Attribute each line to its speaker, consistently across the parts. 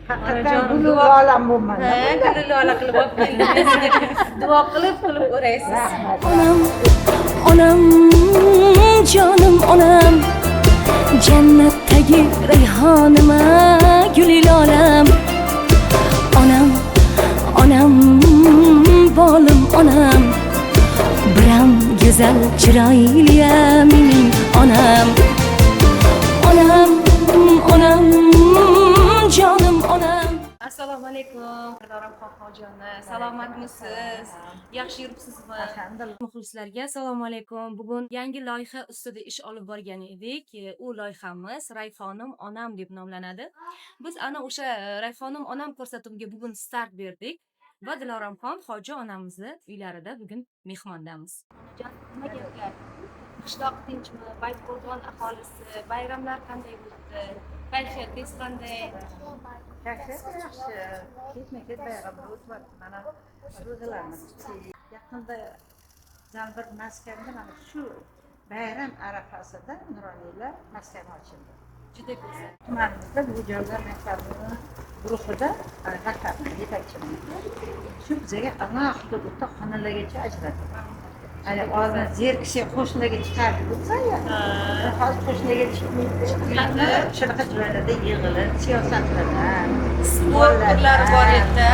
Speaker 1: haqiqatan guli lolam bo'lman.
Speaker 2: Guli lola qilib olib keldingiz. Duo qilib o'raysiz.
Speaker 3: Onam, onam, canım onam, jannatdagi rayhonima guli lolam. Onam, onam, bolim onam, biram go'zal chiroyliya mening onam. Onam, onam, canım onam.
Speaker 2: Assalomu alaykum, Qirdoromxon hojoni. Salomatmisiz? Yaxshi yuribsizmi?
Speaker 1: Alhamdulillah.
Speaker 2: Muxlislarga assalomu alaykum. Bugun yangi loyiha ustida ish olib borgan edik. U loyihamiz Rayhonim onam deb nomlanadi. Biz ana o'sha Rayhonim onam ko'rsatuviga bugun start berdik va Diloromxon hoji onamizni uylarida bugun mehmondamiz. Onajon, nima gaplar? Qishloq tinchmi? Baytqo'rg'on aholisi, bayramlar qanday o'tdi? Kayfiyatingiz qanday?
Speaker 1: Kayfiyat yaxshi. Ketma-ket bayramlar o'tyapti. Mana ro'zalarimiz yaqinda bir maskanda mana shu bayram arafasida nuroniylar maskani ochildi.
Speaker 2: Juda go'zal.
Speaker 1: Tumanimizda bu joylar maktabi guruhida maktabni yetakchiman. Shu bizga alohida bitta xonalargacha ajratdi. Hani oldin zerikishga qo'shnilarga chiqardi bo'lsa-ya, hozir qo'shnilarga chiqmaydi. Shunaqa joylarda yig'ilib, siyosatlardan,
Speaker 2: Sportlar bor edi,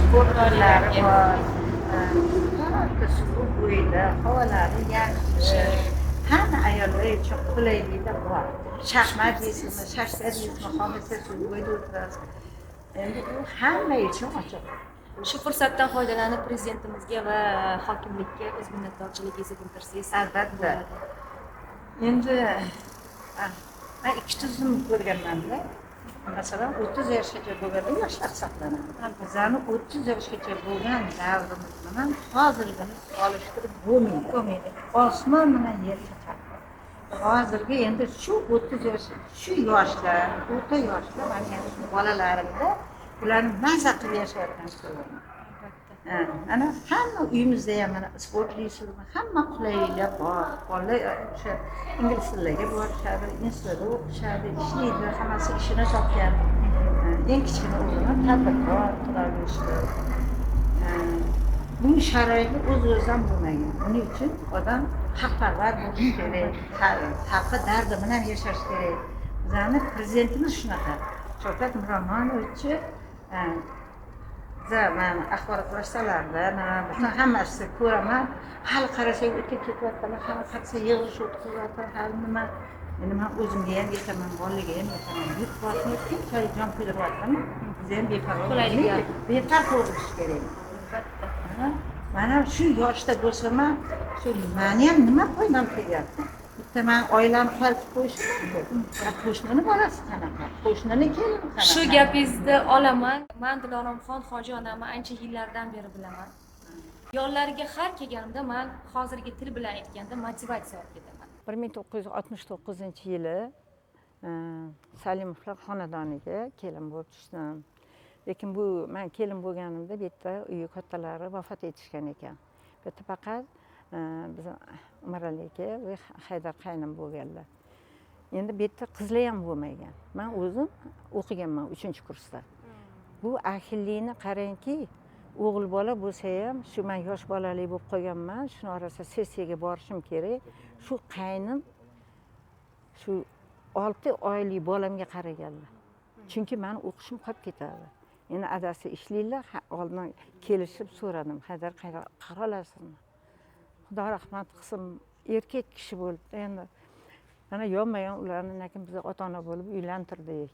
Speaker 1: sportlar bor. Suv bo'yida havolari yaxshi. Hamma ayollar uchun qulayliklar bor. Shaxmat deysizmi, shashka deysizmi, xohlasa suv bo'yida o'tirasiz. Endi u hamma uchun ochiq.
Speaker 2: Shu fursatdan foydalanib prezidentimizga va hokimlikka o'z minnatdorchiligingizni bildirsangiz.
Speaker 1: Albatta. Endi men ikki tuzum ko'rganman-da. Masalan, 30 yoshgacha bo'lganda yoshlar hisoblanadi. Bizani 30 yoshgacha bo'lgan davrimiz bilan hozirgini solishtirib bo'lmaydi. Osmon bilan yer farqi. Hozirgi endi shu 30 yosh, shu yoshlar, o'rta yoshlar, mana shu bolalarimda ularni maza qilib yashayotganini ko'raman. Ana hamma uyimizda ham mana sport resursi, hamma qulayliklar bor. Bolalar o'sha ingliz tiliga borishadi, institutda o'qishadi, ishlaydi, hammasi ishini topgan. Eng kichkina o'g'lim tadbirkor, xudoga shukr. Bu sharoitni o'z-o'zidan bo'lmagan. Buning uchun odam haqparvar bo'lishi kerak, xalqqa dardi bilan yashash kerak. Bizani prezidentimiz shunaqa. Shavkat Miromonovich men axborot vositalarida mana hammasini ko'raman. Hali qarasak o'tib ketyaptilar, hamma qatsa yig'ilish o'tqizyapti, hali nima. Endi men o'zimga ham aytaman, bolalarga ham aytaman. Yuk vaqtni tinchlik jon kuydiryaptimi? Biz ham befarq bo'lish kerak. Mana shu yoshda bo'lsam, shu meni ham nima foydam tegyapti? Bitta men oilamni qilib qo'yishim mumkin. Qo'shnini bolasi qanaqa? Qo'shnini kelini qanaqa?
Speaker 2: Shu gapingizni olaman. Men Diloromxon hoji onamni ancha yillardan beri bilaman. Yo'llariga har kelganimda men hozirgi til bilan aytganda motivatsiya olib ketaman.
Speaker 4: 1969-yili Salimovlar xonadoniga kelin bo'lib tushdim. Lekin bu men kelin bo'lganimda bu yerda uy kattalari vafot etishgan ekan. Bu yerda faqat biz Umarali aka va Haydar qaynim bo'lganlar. Endi bu yerda qizlar ham bo'lmagan. Men o'zim o'qiganman 3-kursda. Bu ahillikni qarangki, o'g'il bola bo'lsa ham, shu men yosh bolalik bo'lib qolganman, shuni orasida sessiyaga borishim kerak. Shu qaynim shu 6 oylik bolamga qaraganlar. Chunki men o'qishim qolib ketadi. Endi adasi ishlaylar, oldin kelishib so'radim, Haydar qara olasizmi? Xudo rahmat qilsin, erkak kishi bo'ldi. Endi mana yonma-yon ularni lekin biz ota-ona bo'lib uylantirdik.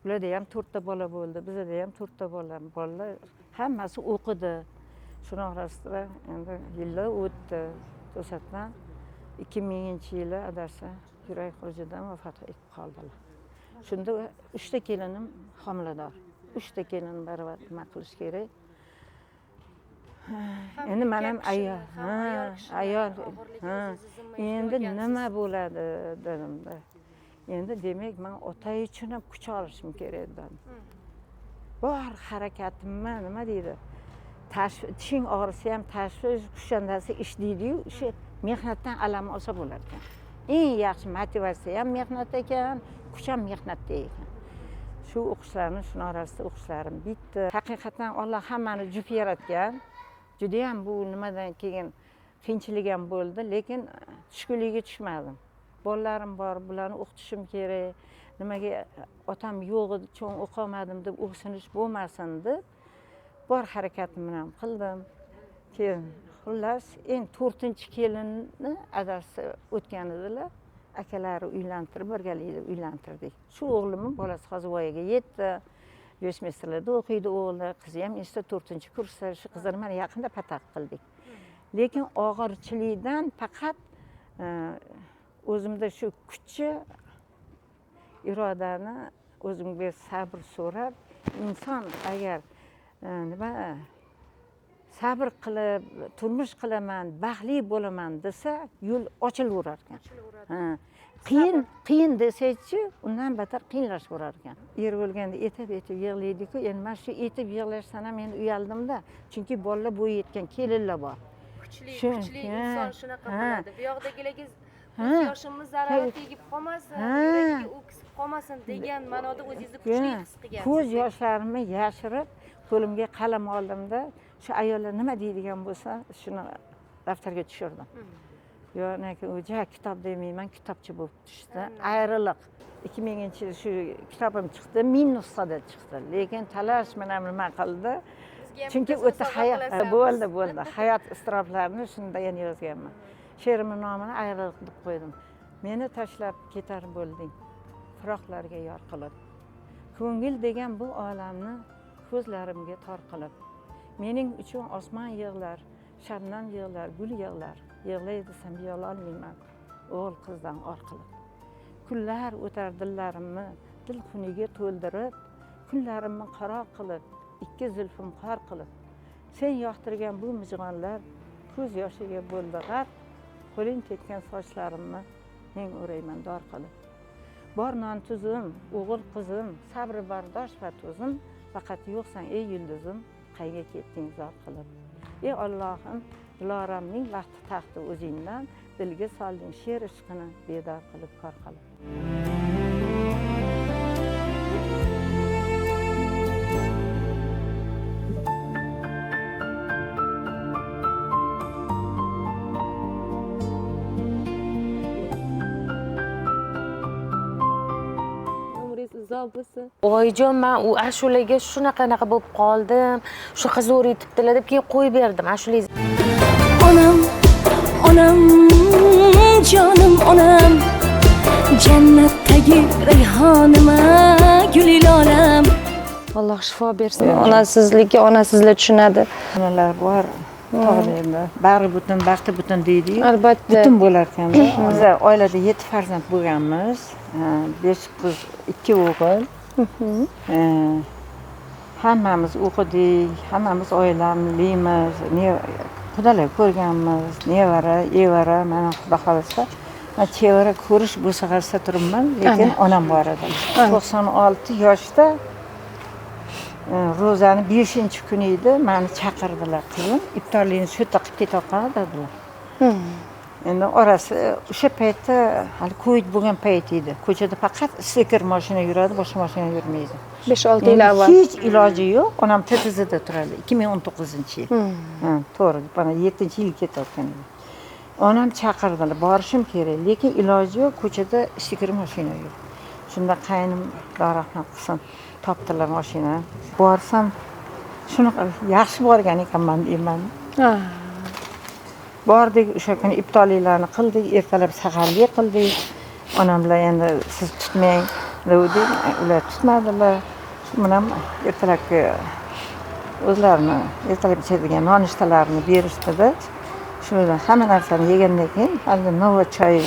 Speaker 4: Ularda ham 4 ta bola bo'ldi, bizda ham 4 ta bola. Bolalar hammasi o'qidi. Shuning orasida endi yillar o'tdi. To'satdan 2000-yili adasi yurak xurujidan vafot etib qoldilar. Shunda 3 ta kelinim homilador. 3 ta kelin baravar nima qilish kerak? Endi men ham ayol. Endi nima bo'ladi dedimda. Endi demak men ota uchun ham kuch olishim kerak dedim. Bor harakatimni nima deydi? Tishing og'risa ham tashvish, kushandasi ish deydi-yu, o'sha mehnatdan alam olsa bo'lar ekan. Eng yaxshi motivatsiya ham mehnat ekan, kuch ham mehnatda ekan. shu o'qishlarim shuni orasida o'qishlarim bitdi. Haqiqatan Alloh hammani jup yaratgan. Judayam bu nimadan keyin qiyinchilik ham bo'ldi, lekin tushkunlikka tushmadim. Bolalarim bor, bularni o'qitishim kerak. Nimaga otam yo'q edi, cho'ng o'qolmadim deb o'ksinish bo'lmasin deb bor harakatim bilan qildim. Keyin xullas eng 4-kelinni adasi o'tgan edilar. Akalari uylantirib, birgalikda uylantirdik. Shu o'g'limning bolasi hozir voyaga yetdi. Yoshmestrlarda o'qiydi o'g'li, qizi ham institut 4-kursda. Shu qizlarni mana yaqinda pataq qildik. Lekin og'irchilikdan faqat o'zimda shu kuchni, irodani o'zimga sabr so'rab, inson agar nima sabr qilib turmush qilaman, baxtli bo'laman desa, yo'l ochilaverar ekan. Qiyin desak-chi, undan battar qiyinlashaverar ekan. Er o'lganda etib yig'laydi-ku, endi men shu etib yig'lashdan ham men uyaldim-da, chunki bolalar bo'yi yetgan kelinlar bor.
Speaker 2: Kuchli inson shunaqa qiladi. Bu yoqdagilarga ko'z yoshimiz zarar tegib qolmasin, yuragiga o'ksib qolmasin degan ma'noda o'zingizni kuchli his qilgansiz.
Speaker 4: Ko'z yoshlarimni yashirib, qo'limga qalam oldimda, shu ayollar nima deydigan bo'lsa, shuni daftarga tushirdim. Yo'q, o'ja kitob demayman, kitobchi bo'lib tushdi. Ayriliq. 2000-yil shu kitobim chiqdi, 1000 nusxada chiqdi. Lekin talash bilan nima qildi? Chunki o'ta hayot bo'ldi. Hayot istiroblarini shunda yana yozganman. She'rimning nomini Ayriliq deb qo'ydim. Meni tashlab ketar bo'lding, firoqlarga yor qilib. Ko'ngil degan bu olamni ko'zlarimga tor qilib. Mening uchun osmon yig'lar, shabnam yig'lar, gul yig'lar. Yig'lay desam yig'la olmayman, o'g'il qizdan or qilib. Kunlar o'tar dillarimni dil xuniga to'ldirib, kunlarimni qaro qilib, ikki zulfim qor qilib. Sen yoqtirgan bu mijg'onlar ko'z yoshiga bo'ldi g'arq, qo'ling tekkan sochlarimni men o'rayman dor qilib. Bor non tuzim, o'g'il qizim, sabri bardosh va tuzim, faqat yo'qsan ey yulduzim, qayga ketding zor qilib. Ey Allohim, Diloramning vaqti taxti o'zingdan, dilga solding she'r ishqini bedor qilib kor qilib.
Speaker 5: Voyjon, men u ashulaga shunaqa bo'lib qoldim. Shu qiz o'raytibdilar deb keyin qo'yib berdim ashulangizni.
Speaker 3: Onam, jonim onam, jannatdagi rayhonima, gulil olam.
Speaker 5: Alloh shifo bersin. Onasizlikka onasizlar tushunadi.
Speaker 4: Onalar bor, to'g'ri, bari butun, baxti butun deydi-yu.
Speaker 5: Albatta.
Speaker 4: Butun bo'lar ekan-da. Biz oilada 7 farzand bo'lganmiz. 5 qiz, 2 o'g'il. Hammamiz o'qidik, hammamiz oilamlimiz, qudalar ko'rganmiz, nevara, mana xudo xolasa. Men chevara ko'rish bo'lsa qarsa turibman, lekin onam bor edi. 96 yoshda ro'zani 5-kuni edi, meni chaqirdilar, qizim, iftorlikni shu yerda qilib ketaqa dedilar. Endi orasi o'sha paytda hali Covid bo'lgan payt edi. Ko'chada faqat stiker mashina yuradi, boshqa mashina yurmaydi.
Speaker 5: 5-6 yil avval.
Speaker 4: Hech iloji yo'q. Onam TTZda turadi 2019-yil. To'g'ri, mana 7-yil ketayotgan edi. Onam chaqirdilar, borishim kerak, lekin iloji yo'q, ko'chada stiker mashina yo'q. Shunda qaynim rahmat qilsin, topdilar mashina. Borsam shunaqa yaxshi borgan ekanman deyman. Bordik, o'sha kuni iftorliklarni qildik, ertalab saharlik qildik. Onam bilan endi siz tutmang dedik, ular tutmadilar. Menam ertalabki o'zlarini ertalab ichadigan nonushtalarni berishdi-da. Shundan hamma narsani yegandan keyin hali nova choy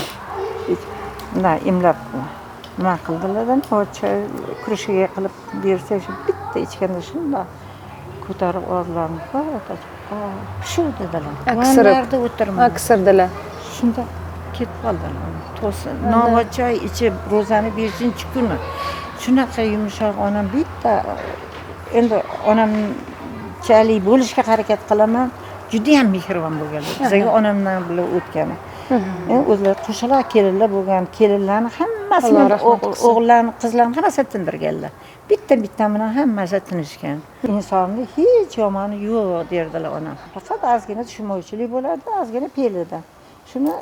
Speaker 4: imlab nima qildilar-da, nova choy krishkaga qilib bersak, shu bitta ichganda shunday ko'tarib oldilarmi? Shu dedilar. Aksirda o'tirman.
Speaker 5: Aksirdilar.
Speaker 4: Shunda ketib qoldilar. To'sin. Nova choy ichib ro'zani 5-kuni. Shunaqa yumshoq onam bitta. Endi onamchalik bo'lishga harakat qilaman. Juda ham mehribon bo'lganlar. Bizga onamdan bilan o'tgani. o'zlari qo'shaloq kelinlar bo'lgan, kelinlarni hammasini
Speaker 5: Alloh rahmat qilsin.
Speaker 4: o'g'illarni, qizlarni hammasini tindirganlar. Bitta bilan hammasi tinishgan. Insonni hech yomoni yo'q derdilar onam. Faqat ozgina tushunmovchilik bo'ladi, ozgina pelida. Shuni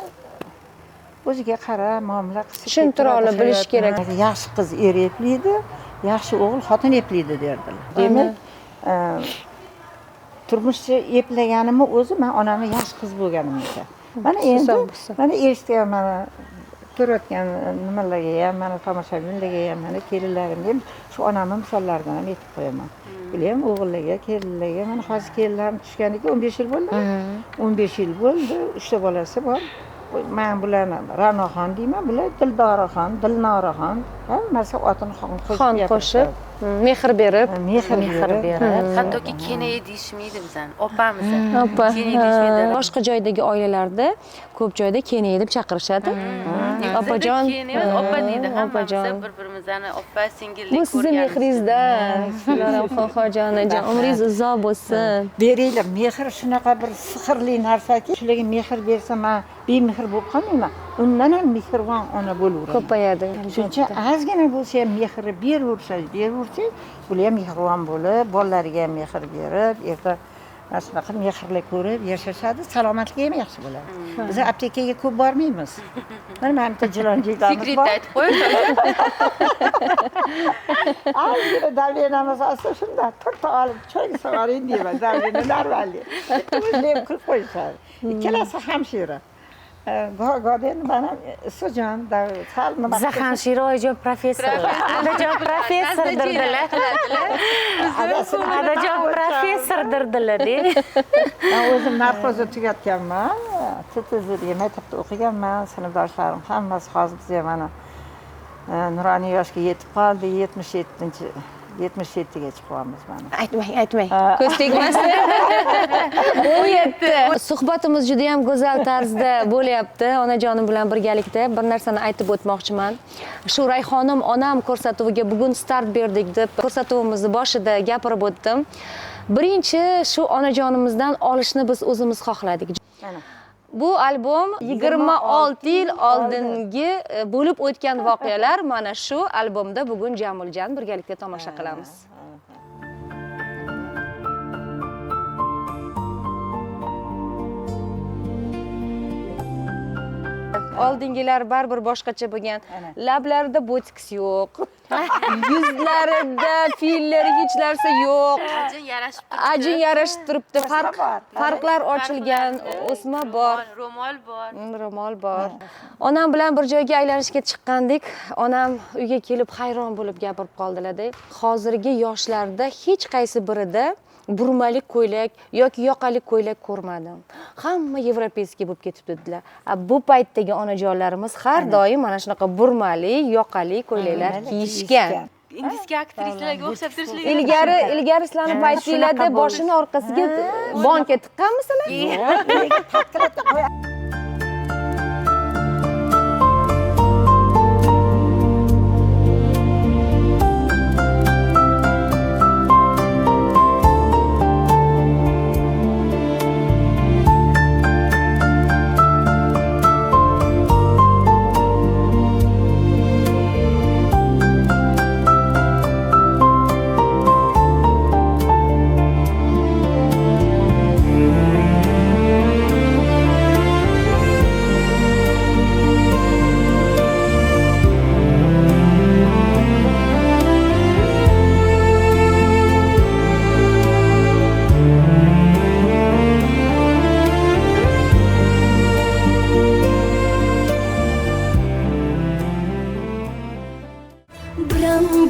Speaker 4: o'ziga qarab, muomala qilib
Speaker 5: Tushuntira olib bilish kerak.
Speaker 4: Yaxshi qiz er eplaydi, yaxshi o'g'il xotin eplaydi derdilar. Demak, turmushni eplaganimni o'zi men onamni yaxshi qiz bo'lganimda. Mana endi mana eshitganman, ko'rayotgan nimalarga ham, mana tomoshabinlarga ham, mana kelinlarimga ham shu onamni misollaridan ham aytib qo'yaman. Bular ham o'g'illarga, kelinlarga, mana hozir kelinlarim tushganiga 15 yil bo'ldi. 15 yil bo'ldi, 3 ta bolasi bor. Men bularni Ra'noxon deyman, bular Dildoraxon, Dilnoraxon, hammasi otini
Speaker 5: Xon qo'shib, mehr berib,
Speaker 6: Hattoki kenay deyishmaydi bizani, opamiz.
Speaker 5: Opa.
Speaker 6: Kenay deyishmaydi.
Speaker 5: Boshqa joydagi oilalarda ko'p joyda kenay deb chaqirishadi. Opajon,
Speaker 6: Opa deydi.
Speaker 5: opajon.
Speaker 6: Hammamiz bir-birimizni opa, singillik
Speaker 5: Bu sizning mehringizdan. Sizlar xojonajon, umringiz uzoq bo'lsin.
Speaker 4: Beringlar, mehr shunaqa bir sihrli narsaki, shularga mehr bersa men bemehr bo'lib qolmayman. Undan ham mehribon ona bo'laveraman.
Speaker 5: Ko'payadi.
Speaker 4: Shuning uchun ozgina bo'lsa ham mehrni beraversangiz, bular ham mehribon bo'lib, bolalariga ham mehr berib, erta mana shunaqa mehrli ko'rib yashashadi, salomatligi ham yaxshi bo'ladi. Biz aptekaga ko'p bormaymiz. Mana bitta jilonjiklarimiz
Speaker 6: Sekret
Speaker 4: bor.
Speaker 6: aytib qo'ying.
Speaker 4: Ozgina davlenamiz asli shunda turta olib choy sog'aring deyman, davleni narvali. O'zlab qilib qo'yishadi. Ikkalasi hamshira. Go'den mana So'jon sal nima
Speaker 5: Biz hamshira oyijon professorlar. Adajon professordirdilar. Adajon professordirdilar deng.
Speaker 4: Men o'zim narxo'zni tugatganman. TTZga maktabda o'qiganman. Sinfdoshlarim hammasi hozir bizga mana nuroniy yoshga yetib qoldi. 77ga chiqyapmiz mana.
Speaker 5: Aytmang. Ko'z tegmasin. 17. Suhbatimiz juda ham go'zal tarzda bo'lyapti. Onajonim bilan birgalikda bir narsani aytib o'tmoqchiman. Shu Rayhonim onam ko'rsatuviga bugun start berdik deb ko'rsatuvimizni boshida gapirib o'tdim. Birinchi shu onajonimizdan olishni biz o'zimiz xohladik. Bu albom 26 yil oldingi bo'lib o'tgan voqealar mana shu albomda bugun Jamuljon birgalikda tomosha qilamiz. Oldingilar baribir boshqacha bo'lgan. Lablarida botoks yo'q. Yuzlarida filler hech narsa yo'q. Ajin yarashib turibdi. Farqlar ochilgan, o'sma bor, ro'mol bor. Onam bilan bir joyga aylanishga chiqqandik. Onam uyga kelib hayron bo'lib gapirib qoldilar-da. Hozirgi yoshlarda hech qaysi birida burmalik ko'ylak yoki yoqali ko'ylak ko'rmadim. Hamma yevropeyskiy bo'lib ketibdi dedilar. Bu paytdagi onajonlarimiz har doim mana shunaqa burmali, yoqali ko'ylaklar kiyishgan.
Speaker 6: Indiyskiy aktrisalarga o'xshab turishlik.
Speaker 5: Ilgari sizlarning paytinglarda boshini orqasiga bonka tiqqanmisizlar?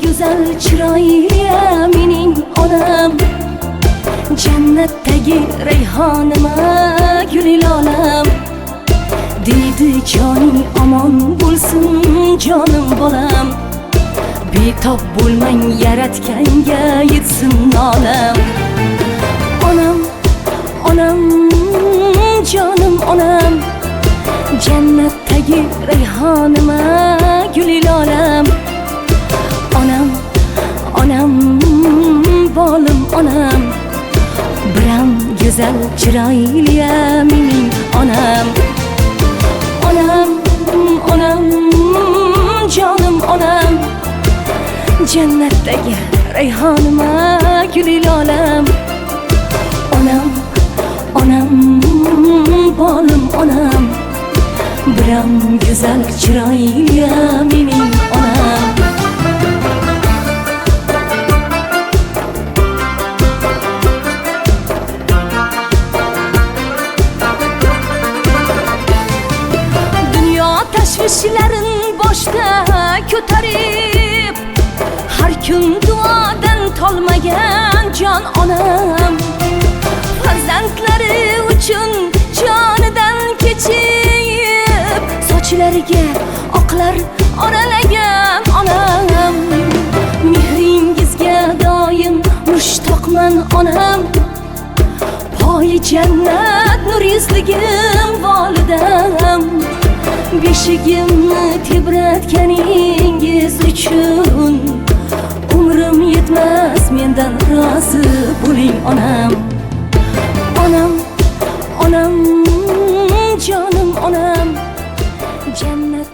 Speaker 3: Güzel chiroyli mening onam, jannatdagi rayhonima gulil olam. Deydi joning omon bo'lsin jonim bolam, betob bo'lmang yaratganga yetsin nolam. Onam, jonim onam, jannatdagi rayhonima gulil olam. Onam, bolim onam, biram go'zal chiroyli mening onam. onam, onam, jonim onam, jannatdagi rayhonima guli lolam. Onam, onam, bolim onam, biram go'zal chiroyli mening onam. Dunyo tashvishlarin boshda ko'tarib, har kun duodan tolmagan jon onam, farzandlari uchun jonidan kechib, sochlariga oqlar oralagan onam. Mehringizga doim mushtoqman onam, poyi jannat nur yuzligim volidam. Beshigimni tebratganingiz uchun umrim yetmas, mendan rozi bo'ling onam. Onam, onam, jonim onam, jannat